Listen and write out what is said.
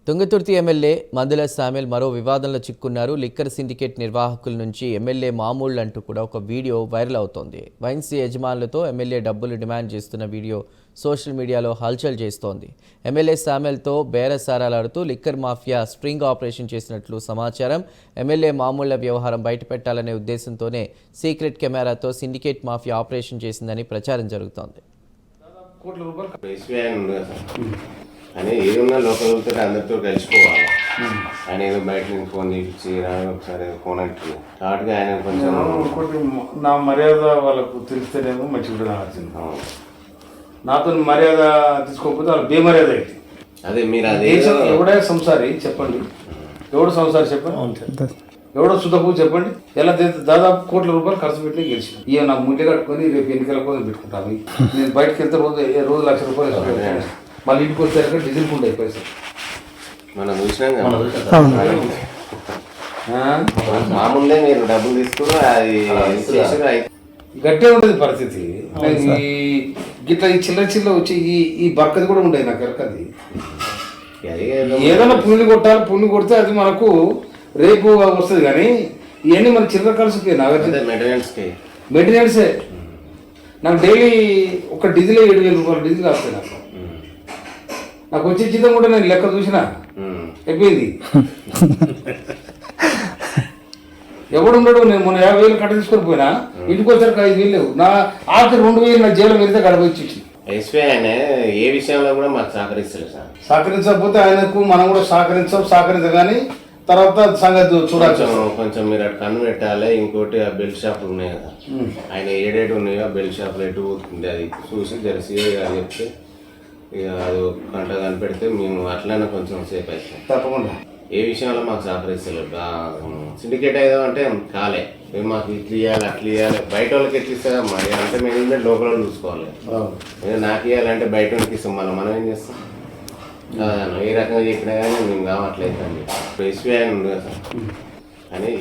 Thungathurthi MLA మందుల Samuel మరో వివాదంలో చిక్కున్నారు. లిక్కర్ సిండికేట్ నిర్వాహకుల నుంచి ఎమ్మెల్యే మామూళ్ళు అంటూ కూడా ఒక వీడియో వైరల్ అవుతోంది. వైన్స్ యజమానులతో ఎమ్మెల్యే డబ్బులు డిమాండ్ చేస్తున్న వీడియో సోషల్ మీడియాలో హల్చల్ చేస్తోంది. ఎమ్మెల్యే శామ్యూల్తో బేరసారాలాడుతూ లిక్కర్ మాఫియా స్ట్రింగ్ ఆపరేషన్ చేసినట్లు సమాచారం. ఎమ్మెల్యే మామూళ్ల వ్యవహారం బయటపెట్టాలనే ఉద్దేశంతోనే సీక్రెట్ కెమెరాతో సిండికేట్ మాఫియా ఆపరేషన్ చేసిందని ప్రచారం జరుగుతోంది. అని ఏదన్నా లోకల్ వెళ్తే అందరితో కలిసిపోవాలి. ఆయన ఏదో బయట నుంచి ఫోన్ చేయించి ఒకసారి ఫోన్ అంటే కాబట్టి ఆయన కొంచెం నా మర్యాద వాళ్ళకు తెలిస్తేనేమో మంచిగా వచ్చింది. నాతో మర్యాద తీసుకోకపోతే వాళ్ళ బేమర్యాద అయింది. అదే మీరు అదే ఎవడే సంసారి చెప్పండి, ఎవడు సంసారి చెప్పండి, ఎవడో సుతపు చెప్పండి. ఎలా దాదాపు కోట్ల రూపాయలు ఖర్చు పెట్టి గెలిచిన ఇక నాకు ముందే కట్టుకొని రేపు ఎన్నికల కోసం పెట్టుకుంటాను. నేను బయటకు వెళ్తే రోజు ₹1,00,000 మళ్ళీ ఇంటికి వచ్చాక డీజిల్ కుండా అయిపోయి మనం చూసినాం. మామూలుగా మీరు డబ్బులు తీసుకుని అది గట్టే ఉంటుంది పరిస్థితి. గిట్లా ఈ చిల్లర వచ్చి ఈ బక్కది కూడా ఉండేది నాకు ఎరకది. ఏదైనా పుణ్యం కొట్టాలి, పుణ్యం కొడితే అది మనకు రేపు వస్తుంది. కానీ ఇవన్నీ మన చిల్లర కలిసిపోయి మెయింటెనెన్సే. నాకు డైలీ ఒక డీజిలే ₹7,000 డీజిల్ వస్తాయి. నాకు వచ్చే జీతం కూడా నేను లెక్క చూసినా అయిపోయింది. ఎవడున్నాడు? నేను మొన్న 50,000 కట్ట తీసుకొని పోయినా, ఇంటికి వచ్చాక 5,000 లేవు. నా ఆఖరి 2,000 నా జైలు వెళ్తే గడపచ్చి ఏ విషయంలో కూడా మాకు సహకరిస్తలేదు సార్. సహకరించకపోతే ఆయనకు మనం కూడా సహకరించగానే తర్వాత సంగతి చూడచ్చు. కొంచెం మీరు అటు కన్ను పెట్టాలి. ఇంకోటి ఆ బెల్ట్ షాపులు ఉన్నాయి కదా, ఆయన ఏడేటు ఉన్నాయో ఆ బెల్ట్ షాపులు ఎటు పోతుంది అది చూసి జరసి చెప్తే ఇక అది గంట కనిపెడితే మేము అట్లనే కొంచెం సేఫ్ అవుతాం. తప్పకుండా ఏ విషయంలో మాకు సహకరిస్తలేదు. సిండికేట్ అయ్యాం అంటే కాలే, మేము మాకు ఇట్లు ఇవ్వాలి అట్లు ఇవ్వాలి. బయట వాళ్ళకి ఎట్లు ఇస్తా మరి అంటే మేనేజ్మెంట్ లోపల చూసుకోవాలి. నాకు ఇవ్వాలంటే బయట వాళ్ళకి ఇస్తాం, మనం ఏం చేస్తాం? ఏ రకంగా చెప్పినా కానీ మేము కావట్లేదు అని చెప్పి ఎస్బీఐ ఉంది కదా సార్ అని